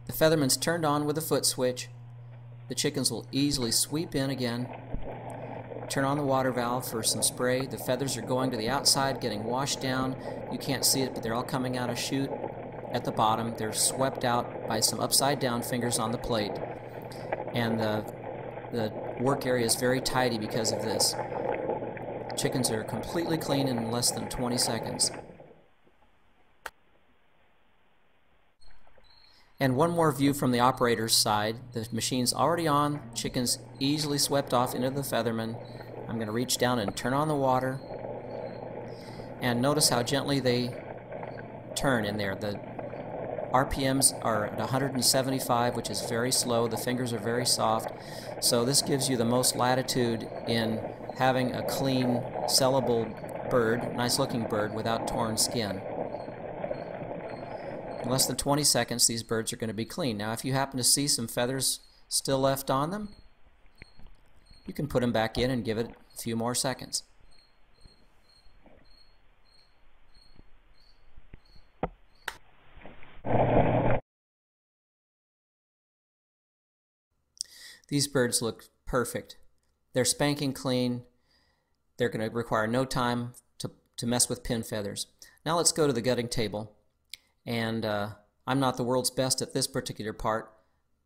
the featherman's turned on with a foot switch, the chickens will easily sweep in again. Turn on the water valve for some spray. The feathers are going to the outside, getting washed down. You can't see it, but they're all coming out of chute at the bottom. They're swept out by some upside down fingers on the plate. And the work area is very tidy because of this. Chickens are completely clean in less than 20 seconds. And one more view from the operator's side. The machine's already on. Chickens easily swept off into the featherman. I'm going to reach down and turn on the water. And notice how gently they turn in there. The RPMs are at 175, which is very slow. The fingers are very soft. So this gives you the most latitude in having a clean, sellable bird, nice looking bird without torn skin. In less than 20 seconds, these birds are going to be clean. Now, if you happen to see some feathers still left on them, you can put them back in and give it a few more seconds. These birds look perfect. They're spanking clean. They're going to require no time to mess with pin feathers. Now let's go to the gutting table. And I'm not the world's best at this particular part,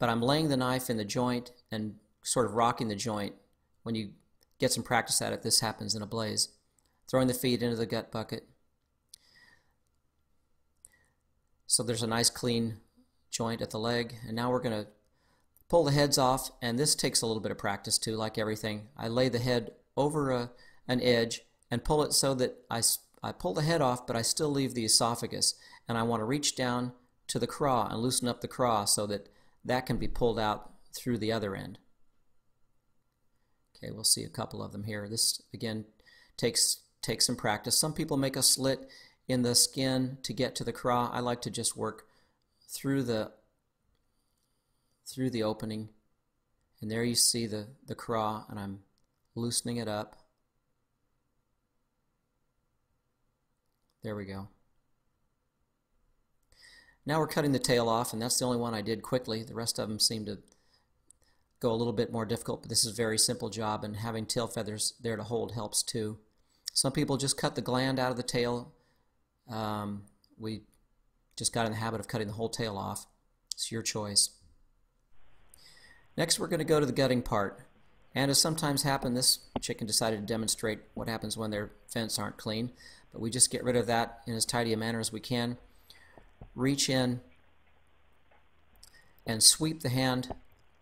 but I'm laying the knife in the joint and sort of rocking the joint. When you get some practice at it, this happens in a blaze. Throwing the feet into the gut bucket. So there's a nice clean joint at the leg, and now we're going to pull the heads off, and this takes a little bit of practice too, like everything. I lay the head over an edge and pull it so that I pull the head off, but I still leave the esophagus, and I want to reach down to the craw and loosen up the craw so that that can be pulled out through the other end. Okay, we'll see a couple of them here. This again takes some practice. Some people make a slit in the skin to get to the craw. I like to just work through the opening, and there you see the craw, and I'm loosening it up. There we go. Now we're cutting the tail off, and that's the only one I did quickly. The rest of them seem to go a little bit more difficult, but this is a very simple job, and having tail feathers there to hold helps too. Some people just cut the gland out of the tail. We just got in the habit of cutting the whole tail off. It's your choice. Next we're going to go to the gutting part, and as sometimes happens, this chicken decided to demonstrate what happens when their vents aren't clean, but we just get rid of that in as tidy a manner as we can. Reach in and sweep the hand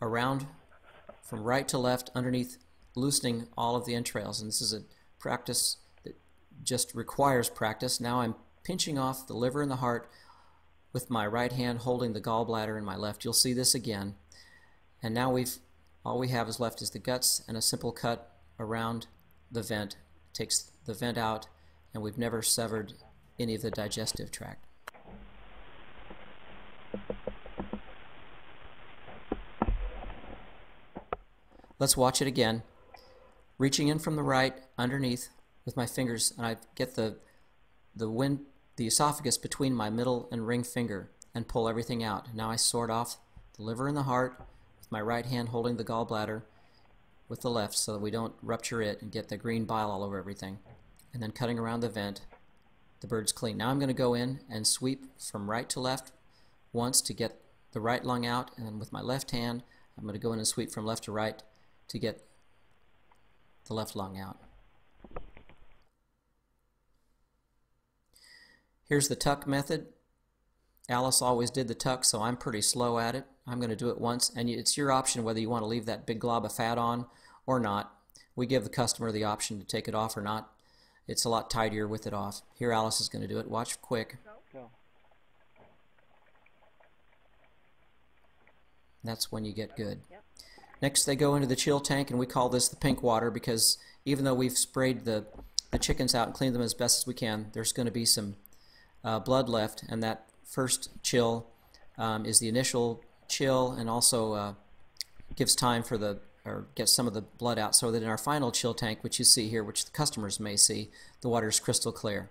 around from right to left underneath, loosening all of the entrails, and this is a practice that just requires practice. Now I'm pinching off the liver and the heart with my right hand, holding the gallbladder in my left. You'll see this again. And now all we have is left is the guts and a simple cut around the vent. Takes the vent out, and we've never severed any of the digestive tract. Let's watch it again. Reaching in from the right underneath with my fingers, and I get the esophagus between my middle and ring finger and pull everything out. Now I sort off the liver and the heart with my right hand, holding the gallbladder with the left so that we don't rupture it and get the green bile all over everything. And then cutting around the vent, the bird's clean. Now I'm going to go in and sweep from right to left once to get the right lung out, and then with my left hand I'm going to go in and sweep from left to right to get the left lung out. Here's the tuck method. Alice always did the tuck, so I'm pretty slow at it. I'm going to do it once, and it's your option whether you want to leave that big glob of fat on or not. We give the customer the option to take it off or not. It's a lot tidier with it off. Here Alice is going to do it. Watch quick. Go. That's when you get good. Yep. Next they go into the chill tank, and we call this the pink water because even though we've sprayed the chickens out and cleaned them as best as we can, there's going to be some blood left, and that first chill is the initial chill, and also gives time for gets some of the blood out, so that in our final chill tank, which you see here, which the customers may see, the water is crystal clear.